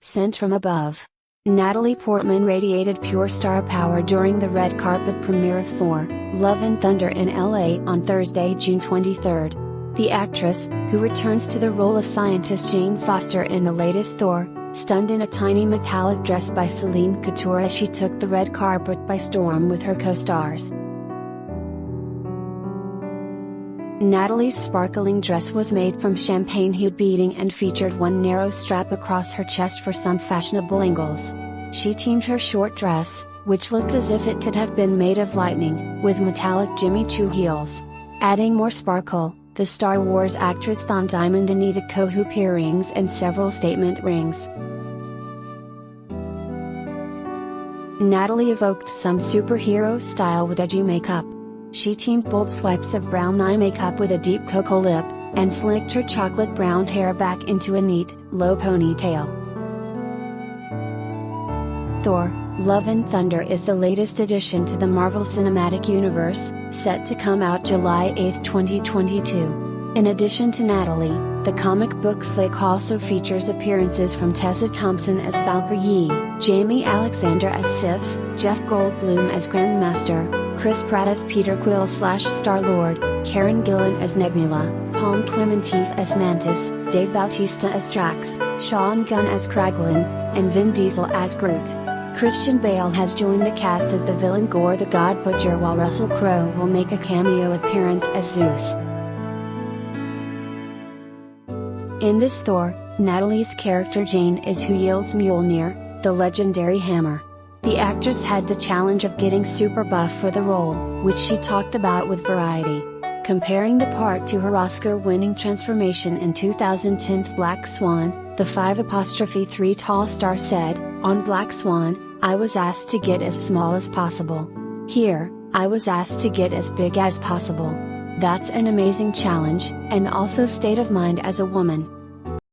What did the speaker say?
Sent from above. Natalie Portman radiated pure star power during the red carpet premiere of Thor, Love and Thunder in LA on Thursday, June 23. The actress, who returns to the role of scientist Jane Foster in the latest Thor, stunned in a tiny metallic dress by Celine Couture as she took the red carpet by storm with her co-stars. Natalie's sparkling dress was made from champagne-hued beading and featured one narrow strap across her chest for some fashionable angles. She teamed her short dress, which looked as if it could have been made of lightning, with metallic Jimmy Choo heels. Adding more sparkle, the Star Wars actress found diamond and needed hoop earrings and several statement rings. Natalie evoked some superhero style with edgy makeup. She teamed bold swipes of brown eye makeup with a deep cocoa lip, and slicked her chocolate brown hair back into a neat, low ponytail. Thor, Love and Thunder is the latest addition to the Marvel Cinematic Universe, set to come out July 8, 2022. In addition to Natalie, the comic book flick also features appearances from Tessa Thompson as Valkyrie, Jamie Alexander as Sif, Jeff Goldblum as Grandmaster, Chris Pratt as Peter Quill/Star-Lord, Karen Gillan as Nebula, Palm Clementif as Mantis, Dave Bautista as Drax, Sean Gunn as Kraglin, and Vin Diesel as Groot. Christian Bale has joined the cast as the villain Gore the God Butcher, while Russell Crowe will make a cameo appearance as Zeus. In this Thor, Natalie's character Jane is who yields Mjolnir, the legendary hammer. The actress had the challenge of getting super buff for the role, which she talked about with Variety. Comparing the part to her Oscar-winning transformation in 2010's Black Swan, the 5'3" tall star said, "On Black Swan, I was asked to get as small as possible. Here, I was asked to get as big as possible. That's an amazing challenge, and also state of mind as a woman."